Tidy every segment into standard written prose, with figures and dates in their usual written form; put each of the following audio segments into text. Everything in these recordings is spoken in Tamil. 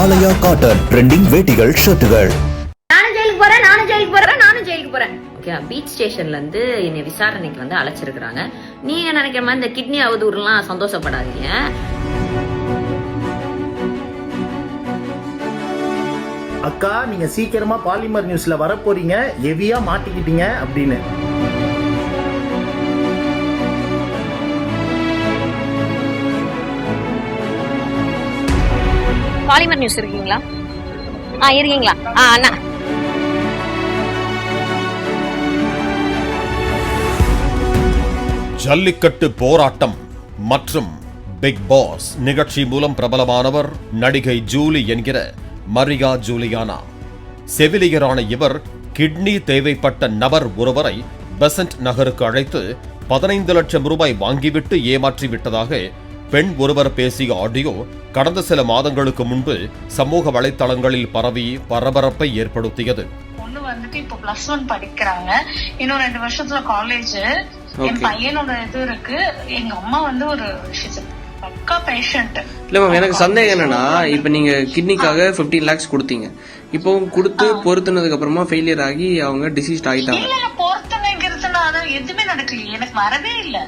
ஆலயா காட்டன் ட்ரெண்டிங் வேட்டிகள் ஷர்ட்டுகள். நானும் ஜெயிலுக்கு போறேன். பீச் ஸ்டேஷன்ல இருந்து என்னை விசாரணைக்கு வந்து அழைச்சிருக்காங்க. நீங்க நினைக்கிற மாதிரி இந்த கிட்னி அவதூறுலாம் சந்தோஷப்படாதீங்க. அக்கா, நீங்க சீக்கிரமா பாலிமர் நியூஸ்ல வர போறீங்க, ஹெவியா மாட்டிக்கிட்டீங்க அப்படின்னு. பாலிமர் நியூஸ் இருக்கீங்களா? இருக்கீங்களா? அண்ணா, ஜல்லிக்கட்டு போராட்டம் மற்றும் பிக் பாஸ் நிகழ்ச்சி மூலம் பிரபலமானவர் நடிகை ஜூலி என்கிற மரியா ஜூலியானா. செவிலியரான இவர் கிட்னி தேவைப்பட்ட நபர் ஒருவரை பெசன்ட் நகருக்கு அழைத்து 15 லட்சம் ரூபாய் வாங்கிவிட்டு ஏமாற்றிவிட்டதாக பெண் ஒருவர் பேசிய ஆடியோ கடந்த சில மாதங்களுக்கு முன்பு சமூக வலைத்தளங்களில் பரவி பரபரப்பை ஏற்படுத்தியது. பொண்ணு வந்துட்டு இப்போ +1 படிக்கிறாங்க, இன்னும் 2 வருஷத்துல காலேஜ். என் பையனோட இது இருக்கு. எங்க அம்மா வந்து ஒரு பக்கா பேஷண்ட். இல்ல மேம், எனக்கு சந்தேகம் என்னன்னா, இப்ப நீங்க கிட்னிக்காக 15 lakhs கொடுத்தீங்க, இப்போ கொடுத்து பொருத்தினதுக்கு அப்புறமா ஃபெயிலியர் ஆகி அவங்க டிசீஸ்ட் ஆயிட்டாங்க. இல்ல, பொருத்தனைங்கிறதுனால எதுவுமே நடக்கலையே, எனக்கு வரவே இல்ல.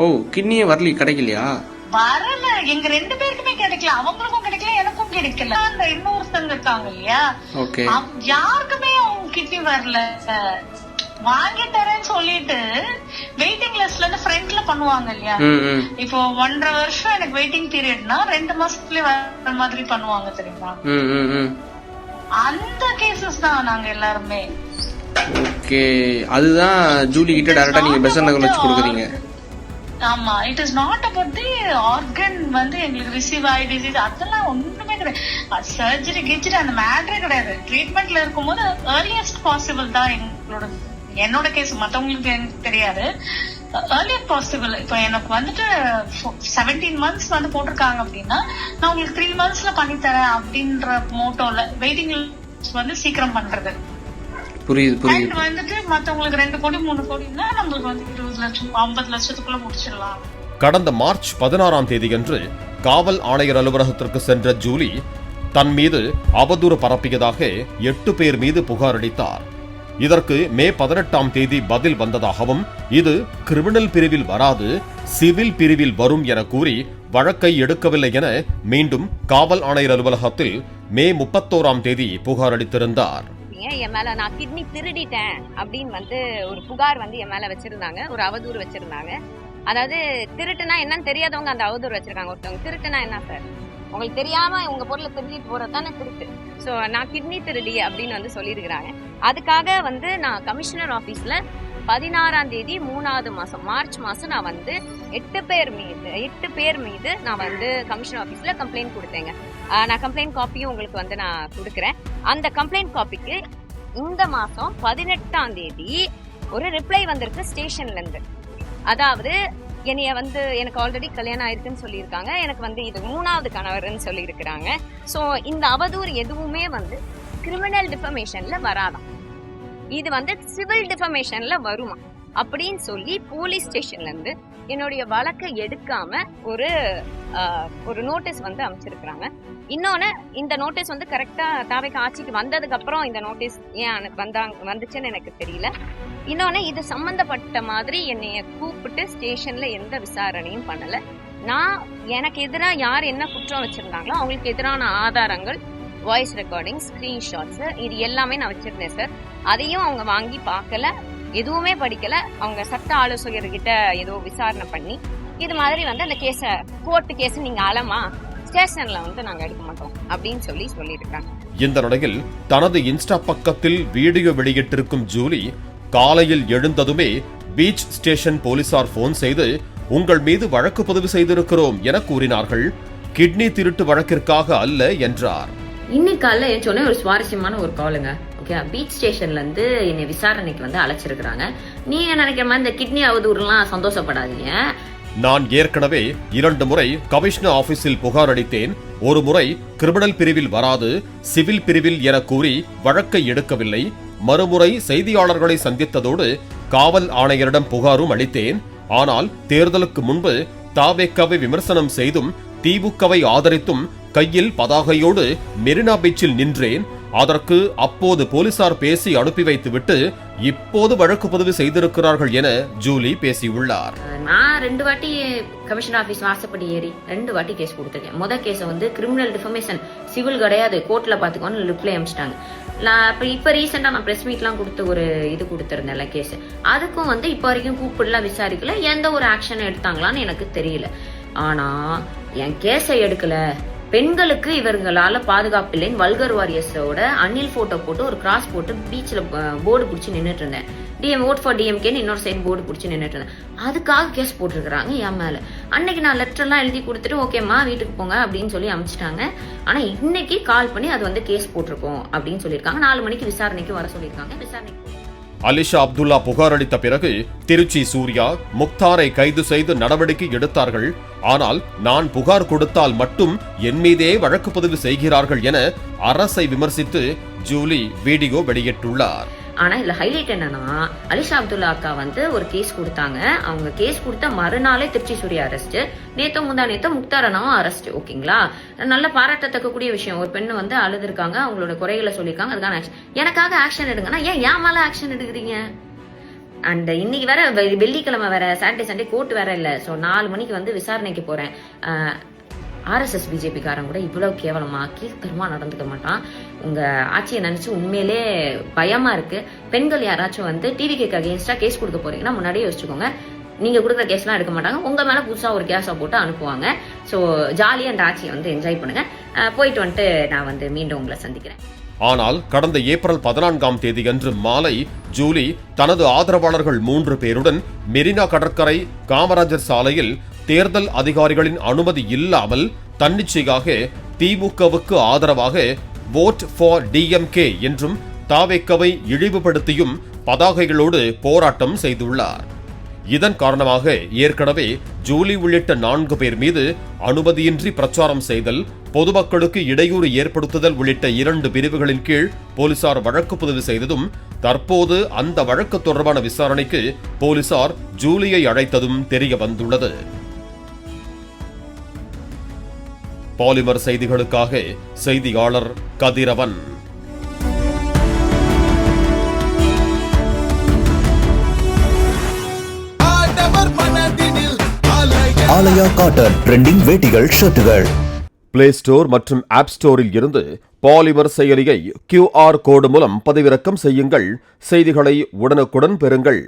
ஓ, கிட்னியே வரல, கிடைக்கலையா? வரல, எங்க 2 பேருக்குமே கிடைக்கல. அவங்களுக்கும் கிடைக்கல, எனக்கும் கிடைக்கல. அந்த இன்னொருத்தங்க இருக்காங்க இல்லையா, யாருக்குமே அவங்க கிட்னி வரல. வாங்கி தரேன்னு சொல்லிட்டு வெயிட்டிங் லிஸ்ட்ல இருந்து ஃப்ரண்ட்ல பண்ணுவாங்க இல்லையா, இப்போ 1.5 வருஷம் எனக்கு வெயிட்டிங் பீரியட்னா 2 மாசத்துலயே வர மாதிரி பண்ணுவாங்க தெரியுமா. அந்த கேசஸ் தான் நாங்க எல்லாருமே. ஓகே, அதுதான் ஜூலி கிட்ட டைரக்டா நீங்க பெசன்ட் நகர்ல வச்சு கொடுக்குறீங்க. ஆமா, it is not about the organ வந்து எங்களுக்கு ரிசீவ் ஆகி டிசீஸ் அதெல்லாம் ஒண்ணுமே கிடையாது. சர்ஜரி கிச்சிட்டு அந்த மேட்டரே கிடையாது. ட்ரீட்மெண்ட்ல இருக்கும்போது ஏர்லியஸ்ட் பாசிபிள் தான் என்னோட கேஸ். மத்தவங்களுக்கு எனக்கு தெரியாது. Earliest possible. இப்போ எனக்கு வந்துட்டு 17 months வந்து போட்டிருக்காங்க அப்படின்னா, நான் உங்களுக்கு 3 monthsல பண்ணி தரேன் அப்படின்ற மோட்டோல வெயிட்டிங் வந்து சீக்கிரம் பண்றது. புரியுது. வந்துட்டு மத்தவங்களுக்கு 2 கோடி 3 கோடினா நம்மளுக்கு வந்து 20 லட்சம் 50 லட்சத்துக்குள்ள முடிச்சிடலாம். கடந்த மார்ச் 16ஆம் தேதியன்று காவல் ஆணையர் அலுவலகத்திற்கு சென்ற ஜூலி தன் மீது அவதூறு பரப்பியதாக 8 பேர் மீது புகார் அளித்தார். இதற்கு மே 18ஆம் தேதி பதில் வந்ததாகவும், இது கிரிமினல் பிரிவில் வராது, சிவில் பிரிவில் வரும் என கூறி வழக்கை எடுக்கவில்லை என மீண்டும் காவல் ஆணையர் அலுவலகத்தில் மே 31ஆம் தேதி புகார் அளித்திருந்தார். என் மேல நான் கிட்னி திருடிட்டேன் அப்படின்னு வந்து ஒரு புகார் வந்து என் மேல வச்சிருந்தாங்க, ஒரு அவதூறு வச்சிருந்தாங்க. அதாவது திருட்டுனா என்னன்னு தெரியாதவங்க அந்த அவதூறு வச்சிருக்காங்க. ஒருத்தவங்க திருட்டுனா என்ன சார், உங்களுக்கு தெரியாம உங்க பொருளை திருடிட்டு போறதுதானே திருட்டு. ஸோ நான் கிட்னி திருடி அப்படின்னு வந்து சொல்லியிருக்கிறாங்க. அதுக்காக வந்து நான் கமிஷனர் ஆஃபீஸ்ல 16ஆம் தேதி 3வது மாசம் மார்ச் மாசம் நான் வந்து 8 பேர் மீது நான் வந்து கமிஷனர் ஆஃபீஸ்ல கம்ப்ளைண்ட் கொடுத்தேங்க. நான் கம்ப்ளைண்ட் காப்பியும் உங்களுக்கு வந்து நான் கொடுக்குறேன். அந்த கம்ப்ளைண்ட் காப்பிக்கு இந்த மாசம் 18ஆம் தேதி ஒரு ரிப்ளை வந்திருக்கு ஸ்டேஷன்ல இருந்து. அதாவது என்னைய வந்து எனக்கு ஆல்ரெடி கல்யாணம் ஆயிருக்குன்னு சொல்லியிருக்காங்க, எனக்கு வந்து இது 3வது கணவர்னு சொல்லியிருக்கிறாங்க. ஸோ இந்த அவதூறு எதுவுமே வந்து கிரிமினல் டிஃபமேஷன்ல வராதான், இது வந்து சிவில் டிஃபமேஷன்ல வருமா அப்படின்னு சொல்லி போலீஸ் ஸ்டேஷன்ல இருந்து என்னுடைய வழக்கை எடுக்காம ஒரு நோட்டீஸ் வந்து அமைச்சிருக்கிறாங்க. இன்னொன்னு, இந்த நோட்டீஸ் வந்து கரெக்டா தாவேக்கு ஆட்சிக்கு வந்ததுக்கு அப்புறம் இந்த நோட்டீஸ் ஏன் வந்துச்சுன்னு எனக்கு தெரியல. இன்னொன்னு, இது சம்பந்தப்பட்ட மாதிரி என்னைய கூப்பிட்டு ஸ்டேஷன்ல எந்த விசாரணையும் பண்ணல. எனக்கு எதிராக யார் என்ன குற்றம் வச்சிருந்தாங்களோ அவங்களுக்கு எதிரான ஆதாரங்கள், வாய்ஸ் ரெக்கார்டிங், ஸ்கிரீன்ஷாட்ஸ், இது எல்லாமே நான் வச்சிருந்தேன் சார். அதையும் அவங்க வாங்கி பார்க்கல, எதுவுமே படிக்கல. அவங்க சட்ட ஆலோசகர்கிட்ட ஏதோ விசாரணை பண்ணி இது மாதிரி வந்து அந்த கேஸ கோர்ட்டு கேஸ் நீங்க அலமா ஸ்டேஷன்ல வந்து நாங்க எடுக்க மாட்டோம் அப்படின்னு சொல்லியிருக்காங்க. இந்த நிலையில் தனது இன்ஸ்டா பக்கத்தில் வீடியோ வெளியிட்டிருக்கும் ஜூலி காலையில் எழுந்ததுமே பீச் ஸ்டேஷன் போலீசார் போன் செய்து உங்கள் மீது வழக்கு பதிவு செய்திருக்கிறோம் என கூறினார்கள். கிட்னி திருட்டு வழக்கிற்காக அல்ல என்றார். இன்னைக்கு காலைல என் சொன்ன ஒரு சுவாரஸ்யமான ஒரு காலுங்க. பீச் ஸ்டேஷன்ல இருந்து என்னை விசாரணைக்கு வந்து அழைச்சிருக்கிறாங்க. நீங்க நினைக்கிற மாதிரி இந்த கிட்னி அவதூறுலாம் சந்தோஷப்படாதீங்க. நான் ஏற்கனவே 2 முறை கமிஷனர் ஆபீஸில் புகார் அளித்தேன். ஒரு முறை கிரிமினல் பிரிவில் வராது, சிவில் பிரிவில் என கூறி வழக்கை எடுக்கவில்லை. மறுமுறை செய்தியாளர்களை சந்தித்ததோடு காவல் ஆணையரிடம் புகாரும் அளித்தேன். ஆனால் தேர்தலுக்கு முன்பு தாவேக்காவை விமர்சனம் செய்தும் திமுகவை ஆதரித்தும் கையில் பதாகையோடு மெரினா பீச்சில் நின்றேன். அதற்கு அப்போது போலீசார் பேசி அனுப்பி வைத்துவிட்டு இப்போது வழக்கு பதிவு செய்திருக்கிறார்கள் என ஜூலி பேசியுள்ளார். நான் 2 வாட்டி கமிஷனர் ஆபீஸ் வாசப்படி ஏறி 2 வாட்டி கேஸ் கொடுத்துருக்கேன். முதல் கேஸ வந்து கிரிமினல் டிஃபமேஷன், சிவில் கிடையாது, கோர்ட்ல பாத்துக்கோன்னு ரிப்ளை அமிச்சிட்டாங்க. இப்ப ரீசெண்டா நான் பிரஸ் மீட்லாம் கொடுத்து ஒரு இது கொடுத்திருந்தேன்ல கேஸ், அதுக்கும் வந்து இப்ப வரைக்கும் கூப்பிடலாம் விசாரிக்கல, எந்த ஒரு ஆக்ஷன் எடுத்தாங்களான்னு எனக்கு தெரியல. ஆனா என் கேஸை எடுக்கல, பெண்களுக்கு இவர்களால பாதுகாப்பு இல்லைன்னு வல்கர் வாரியர்ஸோட அனில் போட்டோ போட்டு ஒரு கிராஸ் போட்டு பீச்ல போர்டு பிடிச்சி நின்றுட்டு இருந்தேன். ஓட் ஃபார் டிஎம்கேன்னு இன்னொரு சைடு போர்டு பிடிச்சி நின்றுட்டு இருந்தேன். அதுக்காக கேஸ் போட்டிருக்கிறாங்க என் மேல. அன்னைக்கு நான் லெட்டர் எல்லாம் எழுதி கொடுத்துட்டு ஓகேம்மா வீட்டுக்கு போங்க அப்படின்னு சொல்லி அனுப்பிச்சிட்டாங்க. ஆனா இன்னைக்கு கால் பண்ணி அது வந்து கேஸ் போட்டிருக்கோம் அப்படின்னு சொல்லியிருக்காங்க. 4 மணிக்கு விசாரணைக்கு வர சொல்லியிருக்காங்க. விசாரணைக்கு அலிஷா அப்துல்லா புகார் அளித்த பிறகு திருச்சி சூர்யா, முக்தாரை கைது செய்து நடவடிக்கை எடுத்தார்கள். ஆனால் நான் புகார் கொடுத்தால் மட்டும் என் மீதே வழக்கு பதிவு செய்கிறார்கள் என அரசை விமர்சித்து ஜூலி வீடியோ வெளியிட்டுள்ளார். ஆனா இதுல ஹைலைட் என்னன்னா, அலிஷா அப்துல்லா அக்கா வந்து ஒரு கேஸ் கொடுத்தாங்க. அவங்க கேஸ் கொடுத்த மறுநாளே திருச்சி சூர்யா அரெஸ்ட், நேத்து முக்தார் அண்ணாவும் அரெஸ்ட். ஓகேங்களா, நல்ல பாராட்டத்தக்கக்கூடிய விஷயம். ஒரு பெண்ணு வந்து அழுதுருக்காங்க, அவங்களோட குறைகளை சொல்லியிருக்காங்க, அதுக்கான ஆக்ஷன். எனக்காக ஆக்ஷன் எடுங்கன்னா ஏன் என் மேல ஆக்ஷன் எடுக்கிறீங்க? அண்ட் இன்னைக்கு வேற வெள்ளிக்கிழமை வேற, சாட்டர்டே சண்டே கோர்ட் வேற இல்ல. சோ 4 மணிக்கு வந்து விசாரணைக்கு போறேன். ஆர்எஸ்எஸ் பிஜேபி காரன் கூட இவ்வளவு கேவலமா கீழ்த்தரமா நடந்துக்க மாட்டான். உங்க ஆட்சியை நினைச்சு உண்மையிலே பயமா இருக்கு. பெண்கள் யாராச்சும் வந்து டிவிக்கு அகேன்ஸ்டா கேஸ் கொடுக்க போறீங்கன்னா முன்னாடியே யோசிச்சுக்கோங்க. நீங்க கொடுக்குற கேஸ் எல்லாம் எடுக்க மாட்டாங்க, உங்க மேல புதுசா ஒரு கேஸா போட்டு அனுப்புவாங்க. சோ ஜாலியா அந்த ஆட்சியை வந்து என்ஜாய் பண்ணுங்க. போயிட்டு வந்துட்டு நான் வந்து மீண்டும் உங்களை சந்திக்கிறேன். ஆனால் கடந்த ஏப்ரல் 14ஆம் தேதியன்று மாலை ஜூலி தனது ஆதரவாளர்கள் 3 பேருடன் மெரினா கடற்கரை காமராஜர் சாலையில் தேர்தல் அதிகாரிகளின் அனுமதி இல்லாமல் தன்னிச்சையாக திமுகவுக்கு ஆதரவாக வோட் ஃபார் டிஎம்கே என்றும் தாவேக்கவை இழிவுபடுத்தியும் பதாகைகளோடு போராட்டம் செய்துள்ளார். இதன் காரணமாக ஏற்கனவே ஜூலி உள்ளிட்ட 4 பேர் மீது அனுமதியின்றி பிரச்சாரம் செய்தல், பொதுமக்களுக்கு இடையூறு ஏற்படுத்துதல் உள்ளிட்ட 2 பிரிவுகளின் கீழ் போலீசார் வழக்கு பதிவு செய்ததும், தற்போது அந்த வழக்கு தொடர்பான விசாரணைக்கு போலீசார் ஜூலியை அழைத்ததும் தெரிய வந்துள்ளது. பாலிமர் செய்திகளுக்காக செய்தியாளர் கதிரவன். ஆலயா காட்டன் ட்ரெண்டிங் வேட்டிகள் ஷர்ட்டுகள். பிளே ஸ்டோர் மற்றும் ஆப் ஸ்டோரில் இருந்து பாலிமர் செயலியை QR கோடு மூலம் பதிவிறக்கம் செய்யுங்கள். செய்திகளை உடனுக்குடன் பெறுங்கள்.